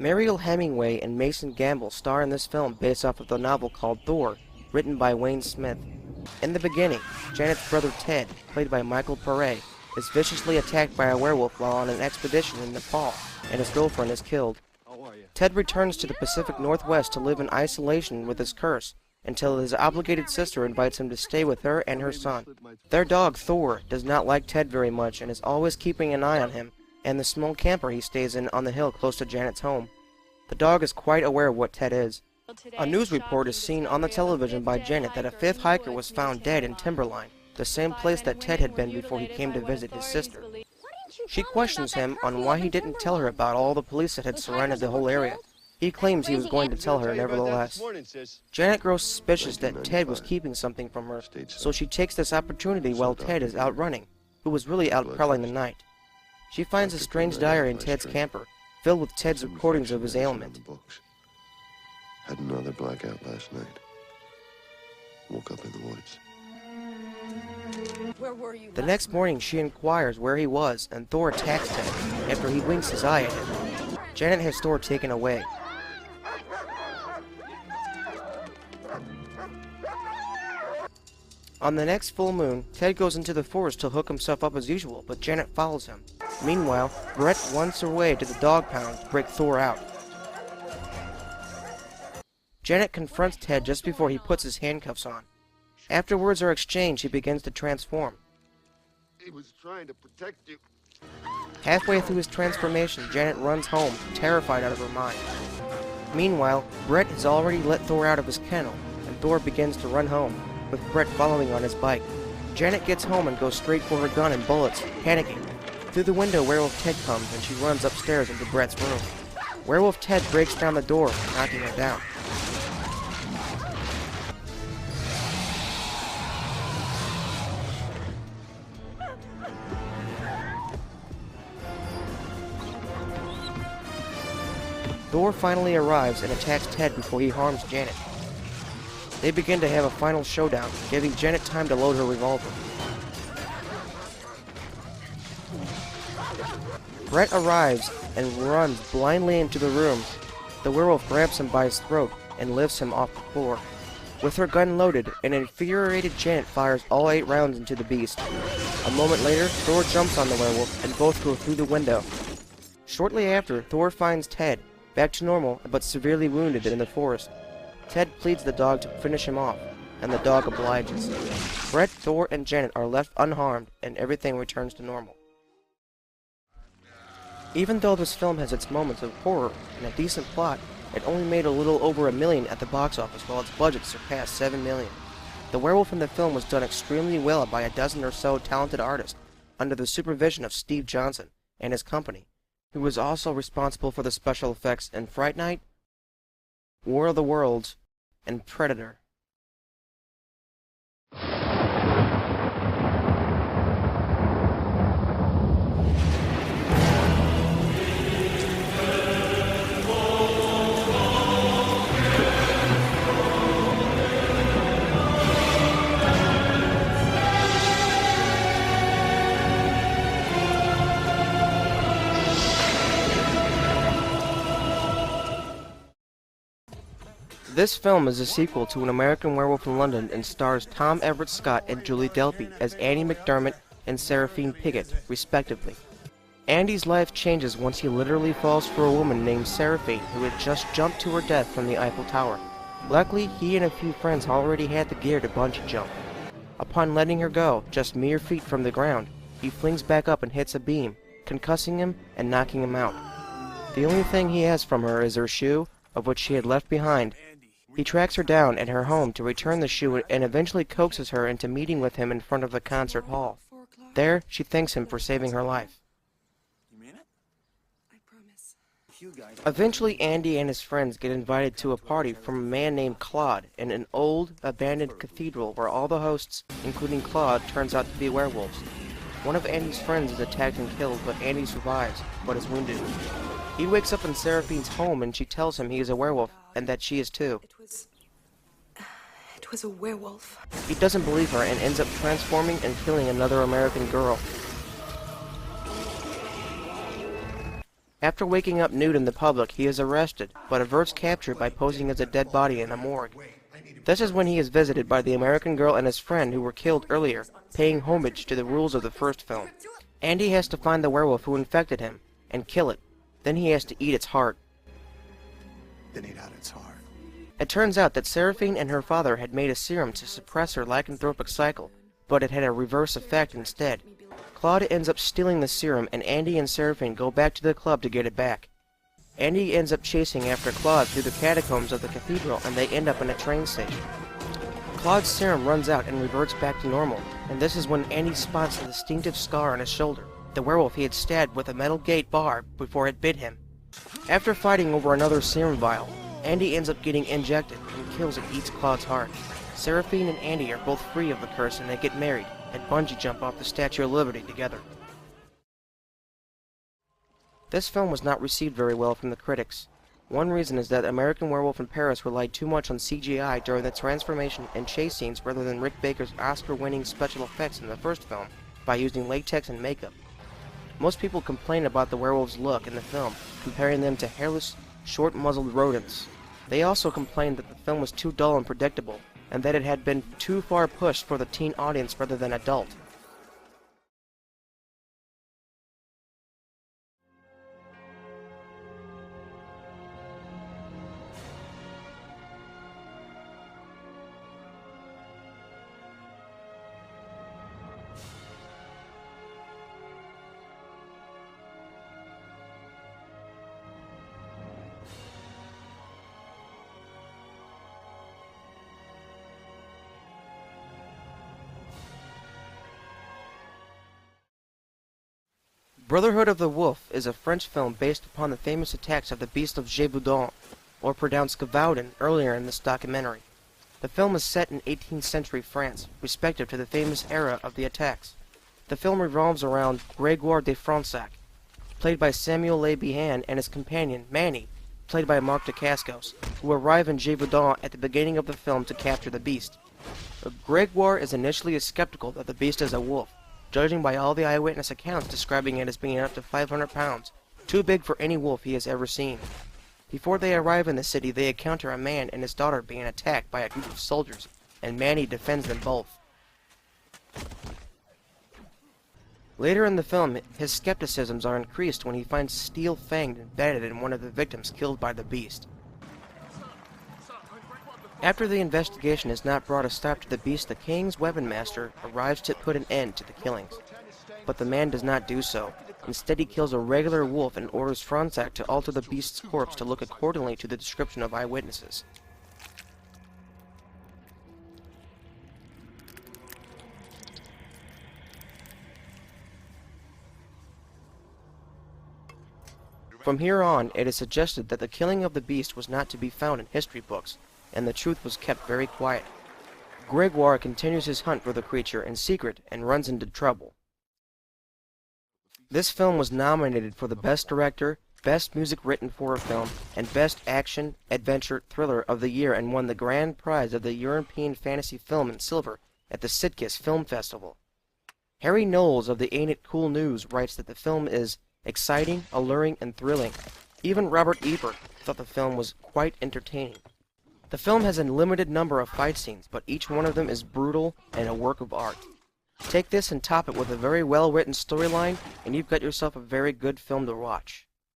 Mariel Hemingway and Mason Gamble star in this film based off of the novel called Thor, written by Wayne Smith. In the beginning, Janet's brother Ted, played by Michael Paré, is viciously attacked by a werewolf while on an expedition in Nepal, and his girlfriend is killed. Ted returns to the Pacific Northwest to live in isolation with his curse, until his obligated sister invites him to stay with her and her son. Their dog, Thor, does not like Ted very much and is always keeping an eye on him and the small camper he stays in on the hill close to Janet's home. The dog is quite aware of what Ted is. A news report is seen on the television by Janet that a fifth hiker was found dead in Timberline, the same place that Ted had been before he came to visit his sister. She questions him on why he didn't tell her about all the police that had surrounded the whole area. He claims he was going to tell her nevertheless. Janet grows suspicious that Ted was keeping something from her, so she takes this opportunity while Ted is out running, who was really out prowling the night. She finds a strange diary in Ted's camper, filled with Ted's recordings of his ailment. Had another blackout last night. Woke up in the woods. Where were you? The next morning, she inquires where he was, and Thor attacks Ted after he winks his eye at him. Janet has Thor taken away. On the next full moon, Ted goes into the forest to hook himself up as usual, but Janet follows him. Meanwhile, Brett wants her way to the dog pound to break Thor out. Janet confronts Ted just before he puts his handcuffs on. After words are exchanged, he begins to transform. He was trying to protect you. Halfway through his transformation, Janet runs home, terrified out of her mind. Meanwhile, Brett has already let Thor out of his kennel, and Thor begins to run home, with Brett following on his bike. Janet gets home and goes straight for her gun and bullets, panicking. Through the window, Werewolf Ted comes, and she runs upstairs into Brett's room. Werewolf Ted breaks down the door, knocking her down. Thor finally arrives and attacks Ted before he harms Janet. They begin to have a final showdown, giving Janet time to load her revolver. Brett arrives and runs blindly into the room. The werewolf grabs him by his throat and lifts him off the floor. With her gun loaded, an infuriated Janet fires all 8 rounds into the beast. A moment later, Thor jumps on the werewolf and both go through the window. Shortly after, Thor finds Ted, back to normal but severely wounded in the forest. Ted pleads the dog to finish him off, and the dog obliges. Brett, Thor, and Janet are left unharmed, and everything returns to normal. Even though this film has its moments of horror and a decent plot, it only made a little over $1 million at the box office while its budget surpassed $7 million. The werewolf in the film was done extremely well by a dozen or so talented artists, under the supervision of Steve Johnson and his company, who was also responsible for the special effects in Fright Night, War of the Worlds, and Predator. This film is a sequel to An American Werewolf in London and stars Tom Everett Scott and Julie Delpy as Andy McDermott and Seraphine Piggott, respectively. Andy's life changes once he literally falls for a woman named Seraphine who had just jumped to her death from the Eiffel Tower. Luckily, he and a few friends already had the gear to bungee jump. Upon letting her go, just mere feet from the ground, he flings back up and hits a beam, concussing him and knocking him out. The only thing he has from her is her shoe, of which she had left behind. He tracks her down at her home to return the shoe and eventually coaxes her into meeting with him in front of the concert hall. There, she thanks him for saving her life. You mean it? I promise. Eventually, Andy and his friends get invited to a party from a man named Claude in an old, abandoned cathedral where all the hosts, including Claude, turns out to be werewolves. One of Andy's friends is attacked and killed, but Andy survives, but is wounded. He wakes up in Seraphine's home and she tells him he is a werewolf, and that she is too. It was a werewolf. He doesn't believe her and ends up transforming and killing another American girl. After waking up nude in the public, he is arrested, but averts capture by posing as a dead body in a morgue. This is when he is visited by the American girl and his friend who were killed earlier, paying homage to the rules of the first film. Andy has to find the werewolf who infected him, and kill it. Then he has to eat its heart. Then eat out its heart. It turns out that Seraphine and her father had made a serum to suppress her lycanthropic cycle, but it had a reverse effect instead. Claude ends up stealing the serum, and Andy and Seraphine go back to the club to get it back. Andy ends up chasing after Claude through the catacombs of the cathedral, and they end up in a train station. Claude's serum runs out and reverts back to normal, and this is when Andy spots the distinctive scar on his shoulder, the werewolf he had stabbed with a metal gate bar before it bit him. After fighting over another serum vial, Andy ends up getting injected and kills and eats Claude's heart. Seraphine and Andy are both free of the curse, and they get married and bungee jump off the Statue of Liberty together. This film was not received very well from the critics. One reason is that American Werewolf in Paris relied too much on CGI during the transformation and chase scenes rather than Rick Baker's Oscar-winning special effects in the first film by using latex and makeup. Most people complain about the werewolves' look in the film, comparing them to hairless, short-muzzled rodents. They also complained that the film was too dull and predictable, and that it had been too far pushed for the teen audience rather than adult. Brotherhood of the Wolf is a French film based upon the famous attacks of the Beast of Gévaudan, or pronounced Gavaudin, earlier in this documentary. The film is set in 18th century France, respective to the famous era of the attacks. The film revolves around Grégoire de Fronsac, played by Samuel Le Bihan, and his companion, Manny, played by Marc Dacascos, who arrive in Gévaudan at the beginning of the film to capture the beast. Grégoire is initially skeptical that the beast is a wolf, judging by all the eyewitness accounts describing it as being up to 500 pounds, too big for any wolf he has ever seen. Before they arrive in the city, they encounter a man and his daughter being attacked by a group of soldiers, and Manny defends them both. Later in the film, his skepticisms are increased when he finds steel fang embedded in one of the victims killed by the beast. After the investigation has not brought a stop to the beast, the king's weapon master arrives to put an end to the killings. But the man does not do so. Instead, he kills a regular wolf and orders Fronsac to alter the beast's corpse to look accordingly to the description of eyewitnesses. From here on, it is suggested that the killing of the beast was not to be found in history books, and the truth was kept very quiet. Grégoire continues his hunt for the creature in secret and runs into trouble. This film was nominated for the Best Director, Best Music Written for a Film, and Best Action Adventure Thriller of the Year, and won the grand prize of the European Fantasy Film in Silver at the Sitges Film Festival. Harry Knowles of the Ain't It Cool News writes that the film is exciting, alluring, and thrilling. Even Robert Ebert thought the film was quite entertaining. The film has a limited number of fight scenes, but each one of them is brutal and a work of art. Take this and top it with a very well-written storyline, and you've got yourself a very good film to watch.